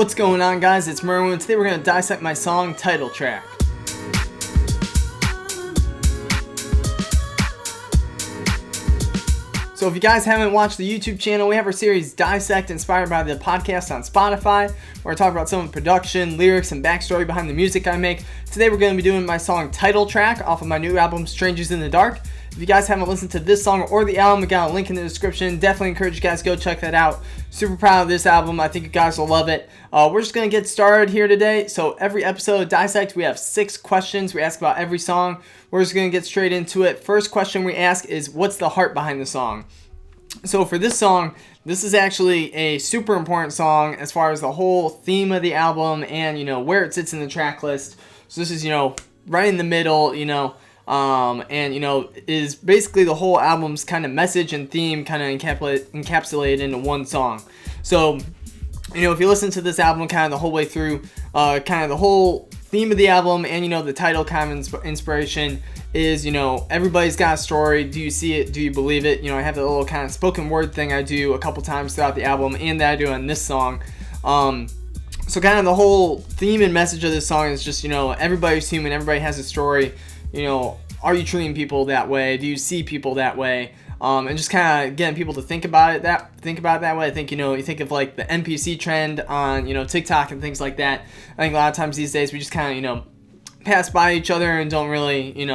What's going on, guys? It's Mirwin. Today we're going to dissect my song title track. So if you guys haven't watched the YouTube channel, we have our series Dissect, inspired by the podcast on Spotify, where I talk about some of the production, lyrics, and backstory behind the music I make. Today we're going to be doing my song title track off of my new album, Strangers in the Dark. If you guys haven't listened to this song or the album, we got a link in the description. Definitely encourage you guys to go check that out. Super proud of this album. I think you guys will love it. We're just going to get started here today. So every episode of Dissect, we have 6 questions we ask about every song. We're just going to get straight into it. First question we ask is, what's the heart behind the song? So for this song, this is actually a super important song as far as the whole theme of the album and, where it sits in the track list. So this is, right in the middle, and is basically the whole album's kind of message and theme kind of encapsulated into one song. So, if you listen to this album kind of the whole way through, kind of the whole theme of the album and, the title kind of inspiration is, everybody's got a story. Do you see it? Do you believe it? I have the little kind of spoken word thing I do a couple times throughout the album and that I do on this song. So kind of the whole theme and message of this song is just, everybody's human. Everybody has a story. Are you treating people that way? Do you see people that way? And just kind of getting people to think about it that way. I think, you think of like the NPC trend on, TikTok and things like that. I think a lot of times these days we just kind of, pass by each other and don't really,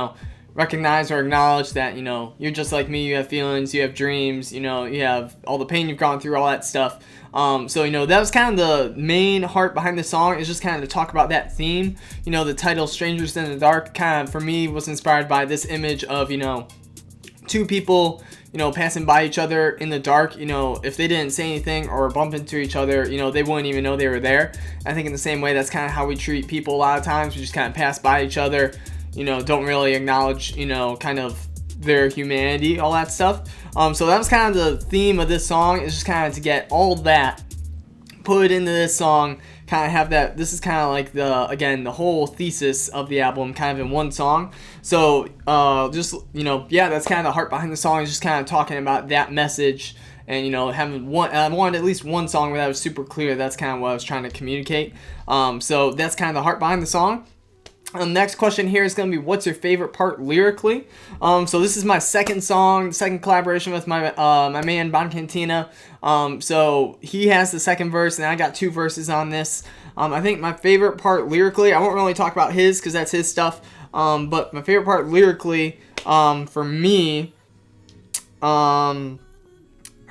recognize or acknowledge that, you're just like me. You have feelings, you have dreams, you have all the pain you've gone through, all that stuff. So, that was kind of the main heart behind the song, is just kind of to talk about that theme. The title Strangers in the Dark kind of, for me, was inspired by this image of, two people, passing by each other in the dark. If they didn't say anything or bump into each other, they wouldn't even know they were there. I think in the same way, that's kind of how we treat people a lot of times. We just kind of pass by each other, don't really acknowledge, kind of their humanity, all that stuff. So that was kind of the theme of this song, is just kind of to get all that put into this song, kind of have that. This is kind of like the whole thesis of the album kind of in one song. So that's kind of the heart behind the song, is just kind of talking about that message and having one. I wanted at least one song where that was super clear. That's kind of what I was trying to communicate. So that's kind of the heart behind the song. Next question here is going to be, what's your favorite part lyrically? So this is my second collaboration with my man Bon Cantina. So he has the second verse and I got 2 verses on this. I think my favorite part lyrically, I won't really talk about his because that's his stuff. But my favorite part lyrically, for me, I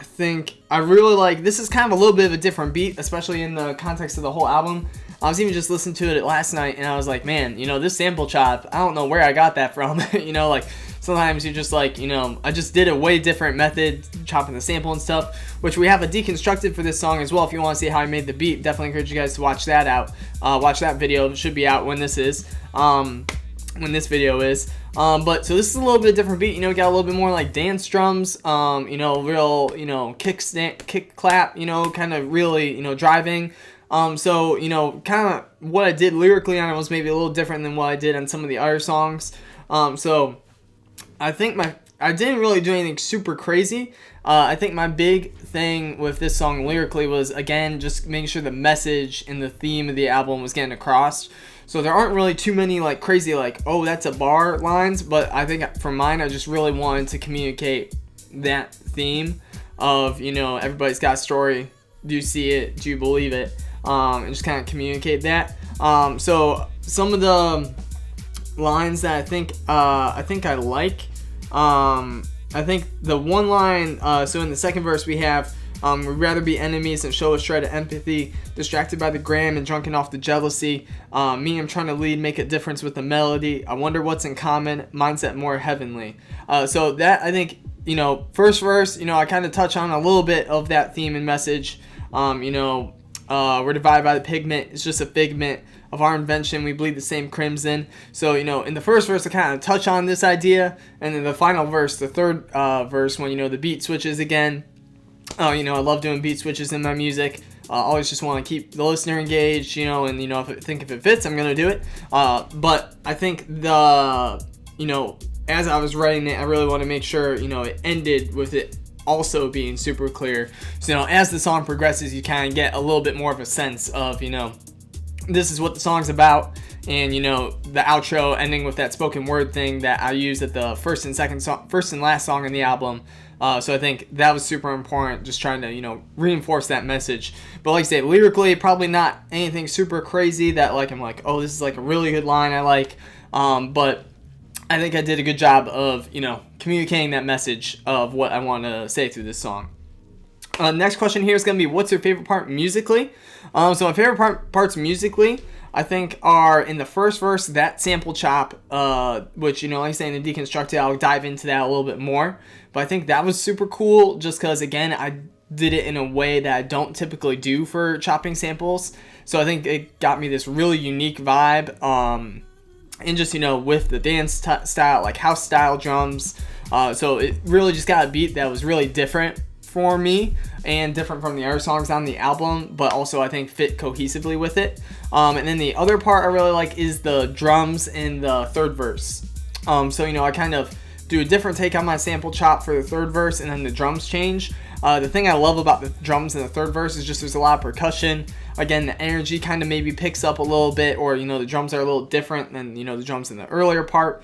think I really like, this is kind of a little bit of a different beat, especially in the context of the whole album. I was even just listening to it last night and I was like, man, this sample chop, I don't know where I got that from. Like sometimes you're just like, I just did a way different method, chopping the sample and stuff, which we have a deconstructed for this song as well. If you want to see how I made the beat, definitely encourage you guys to watch that out. Watch that video. It should be out when this is. When this video is. But so this is a little bit different beat. We got a little bit more like dance drums, real, kick clap, kind of really, driving. So, kind of what I did lyrically on it was maybe a little different than what I did on some of the other songs. So I think I didn't really do anything super crazy. I think my big thing with this song lyrically was, again, just making sure the message and the theme of the album was getting across. So there aren't really too many like crazy like, oh, that's a bar lines, but I think for mine, I just really wanted to communicate that theme of, everybody's got a story. Do you see it? Do you believe it? And just kind of communicate that. So some of the lines that I think I like, I think the one line, so in the second verse we have, we'd rather be enemies than show a shred of empathy, distracted by the gram and drunken off the jealousy. Me, I'm trying to lead, make a difference with the melody. I wonder what's in common, mindset more heavenly. So that, I think, first verse, I kind of touch on a little bit of that theme and message. We're divided by the pigment. It's just a figment of our invention. We bleed the same crimson. So, in the first verse, I kind of touch on this idea. And then the final verse, the third verse, when, the beat switches again. I love doing beat switches in my music. Always just want to keep the listener engaged, and, if it fits, I'm going to do it. But I think as I was writing it, I really want to make sure, it ended with it also being super clear. So, as the song progresses, you kind of get a little bit more of a sense of, this is what the song's about. And, the outro ending with that spoken word thing that I used at the first and last song in the album. So I think that was super important, just trying to, reinforce that message. But like I say, lyrically, probably not anything super crazy that I'm like, oh, this is like a really good line I like. But I think I did a good job of, communicating that message of what I want to say through this song. Next question here is going to be, what's your favorite part musically? So my favorite parts musically, I think, are in the first verse, that sample chop, which, like I say, in the Deconstructed, I'll dive into that a little bit more. But I think that was super cool just because, again, I did it in a way that I don't typically do for chopping samples. So I think it got me this really unique vibe. And just, with the dance style, like house style drums. So it really just got a beat that was really different for me and different from the other songs on the album, but also I think fit cohesively with it. And then the other part I really like is the drums in the third verse. So, I kind of do a different take on my sample chop for the third verse, and then the drums change. The thing I love about the drums in the third verse is just there's a lot of percussion. Again, the energy kind of maybe picks up a little bit, or, the drums are a little different than, the drums in the earlier part.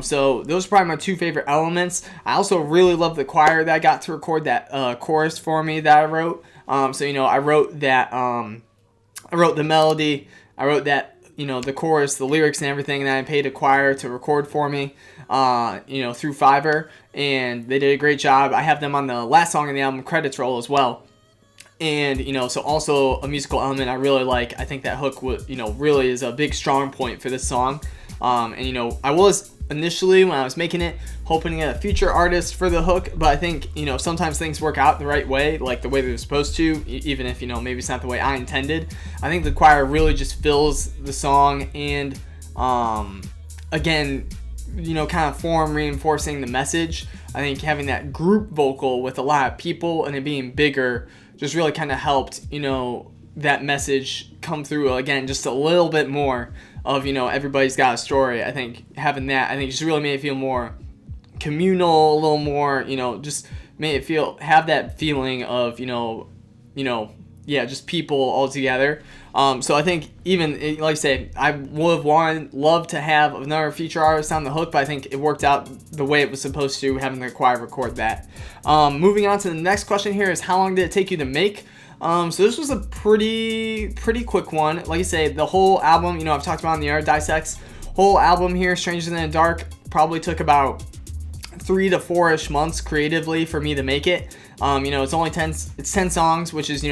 So those are probably my two favorite elements. I also really love the choir that I got to record that chorus for me that I wrote. So, I wrote that, I wrote the melody, I wrote that, the chorus, the lyrics and everything, and then I paid a choir to record for me, through Fiverr, and they did a great job. I have them on the last song in the album credits roll as well. And, so also a musical element I really like. I think that hook, really is a big strong point for this song. And, I was initially, when I was making it, hoping to get a feature artist for the hook, but I think, sometimes things work out the right way, like the way they're supposed to, even if, maybe it's not the way I intended. I think the choir really just fills the song, and, again, kind of form reinforcing the message. I think having that group vocal with a lot of people and it being bigger just really kind of helped, that message come through again just a little bit more of, everybody's got a story. I think having that, just really made it feel more communal, a little more, just made it have that feeling of, just people all together. So I think even, like I say, I would have loved to have another feature artist on the hook, but I think it worked out the way it was supposed to, having the choir record that. Moving on to the next question here is, how long did it take you to make? So this was a pretty quick one. Like I say, the whole album, I've talked about in the other dissects, whole album here, Strangers in the Dark, probably took about 3 to 4-ish months creatively for me to make it. It's only 10 songs, which is,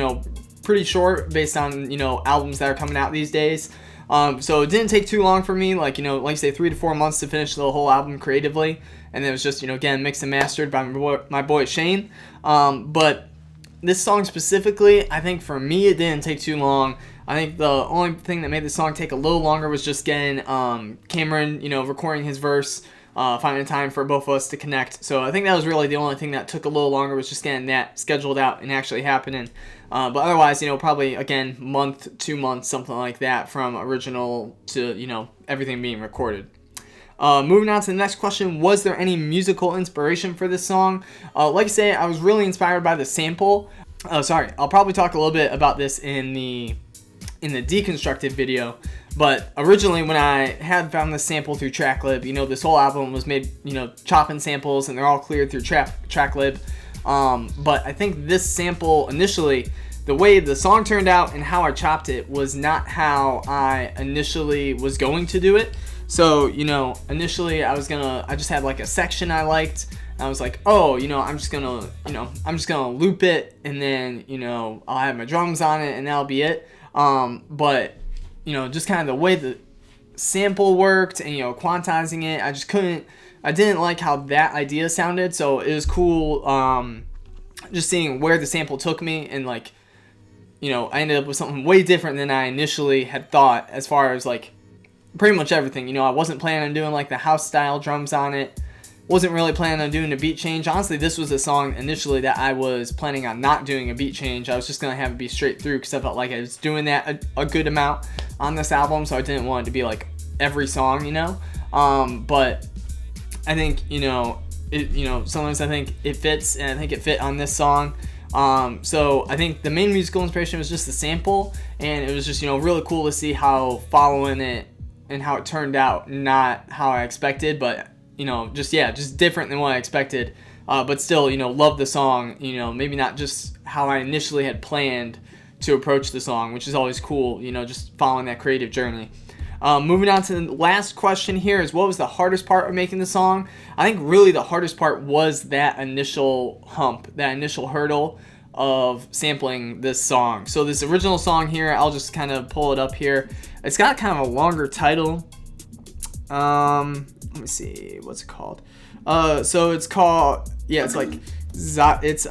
pretty short based on, albums that are coming out these days. So it didn't take too long for me, like I say, 3 to 4 months to finish the whole album creatively. And then it was just, again, mixed and mastered by my boy Shane. But this song specifically, I think for me, it didn't take too long. I think the only thing that made the song take a little longer was just getting Cameron, recording his verse, finding time for both of us to connect. So I think that was really the only thing that took a little longer, was just getting that scheduled out and actually happening. But otherwise, probably, again, month, 2 months, something like that, from original to, everything being recorded. Moving on to the next question, was there any musical inspiration for this song? Like I say, I was really inspired by the sample. I'll probably talk a little bit about this in the Deconstructed video. But originally, when I had found this sample through TrackLib, this whole album was made, chopping samples, and they're all cleared through TrackLib. But I think this sample, initially, the way the song turned out and how I chopped it was not how I initially was going to do it. So, initially I just had like a section I liked. And I was like, I'm just gonna loop it, and then, I'll have my drums on it, and that'll be it. But, just kind of the way the sample worked and, quantizing it, I didn't like how that idea sounded. So it was cool, just seeing where the sample took me, and I ended up with something way different than I initially had thought, as far as pretty much everything. I wasn't planning on doing the house style drums on it. Wasn't really planning on doing a beat change. Honestly, this was a song initially that I was planning on not doing a beat change. I was just going to have it be straight through, because I felt like I was doing that a good amount on this album, so I didn't want it to be every song, But I think, sometimes I think it fits, and I think it fit on this song. So I think the main musical inspiration was just the sample, and it was just, really cool to see how following it and how it turned out, not how I expected, but, just different than what I expected. But still, love the song, maybe not just how I initially had planned to approach the song, which is always cool, just following that creative journey. Moving on to the last question here is, what was the hardest part of making the song? I think really the hardest part was that initial hump, that initial hurdle of sampling this song. So this original song here, I'll just kind of pull it up here. It's got kind of a longer title. Let me see, what's it called? So it's called, it's like, it's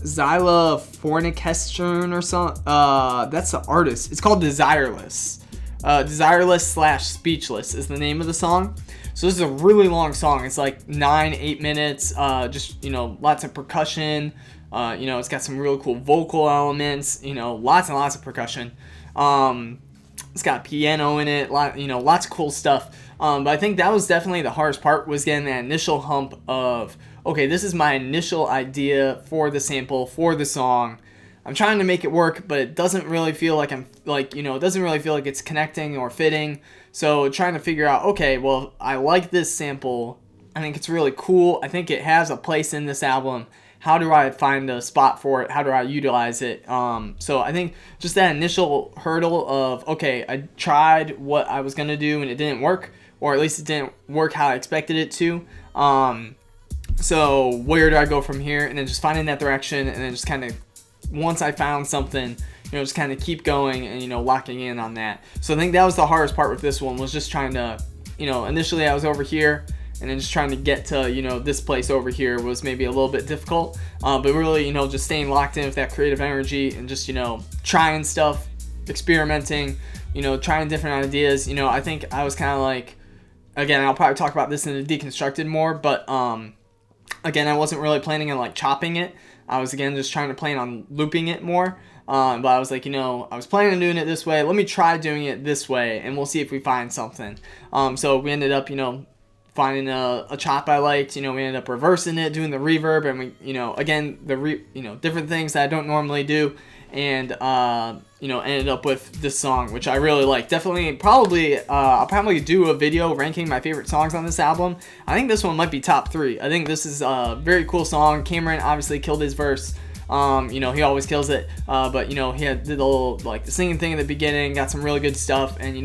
Zyla Fornicestern or something. That's the artist. It's called Desireless. Desireless/Speechless is the name of the song. So this is a really long song. It's like 9-8 minutes. Just lots of percussion. It's got some really cool vocal elements. Lots and lots of percussion. It's got piano in it. Lots of cool stuff. But I think that was definitely the hardest part, was getting that initial hump of, okay, this is my initial idea for the sample, for the song. I'm trying to make it work, but it doesn't really feel like it doesn't really feel like it's connecting or fitting. So trying to figure out, okay, well, I like this sample. I think it's really cool. I think it has a place in this album. How do I find a spot for it? How do I utilize it? So I think just that initial hurdle of, okay, I tried what I was going to do and it didn't work, or at least it didn't work how I expected it to. So where do I go from here? And then just finding that direction, and then just kind of, once I found something, just kind of keep going and, locking in on that. So I think that was the hardest part with this one, was just trying to, initially I was over here, and then just trying to get to, this place over here was maybe a little bit difficult. But really, just staying locked in with that creative energy and just, trying stuff, experimenting, trying different ideas. I think I was kind of like, again, I'll probably talk about this in the deconstructed more, but again, I wasn't really planning on like chopping it. I was, again, just trying to plan on looping it more. But I was like, I was planning on doing it this way. Let me try doing it this way, and we'll see if we find something. So we ended up, finding a chop I liked. We ended up reversing it, doing the reverb, and we, again, different things that I don't normally do. And, ended up with this song, which I really like. Definitely, I'll probably do a video ranking my favorite songs on this album. I think this one might be top 3. I think this is a very cool song. Cameron obviously killed his verse. He always kills it. But, he did the little, the singing thing in the beginning, got some really good stuff, and,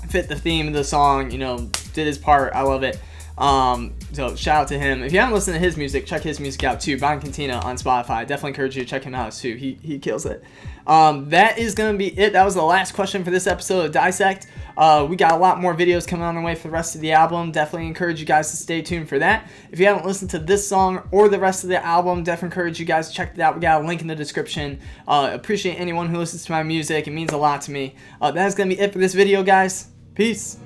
fit the theme of the song, did his part. I love it. So shout out to him. If you haven't listened to his music, check his music out too. Bon Cantina on Spotify. Definitely encourage you to check him out too. He kills it. That is going to be it. That was the last question for this episode of Dissect. We got a lot more videos coming on the way for the rest of the album. Definitely encourage you guys to stay tuned for that. If you haven't listened to this song or the rest of the album, definitely encourage you guys to check it out. We got a link in the description. Appreciate anyone who listens to my music. It means a lot to me. That is going to be it for this video, guys. Peace.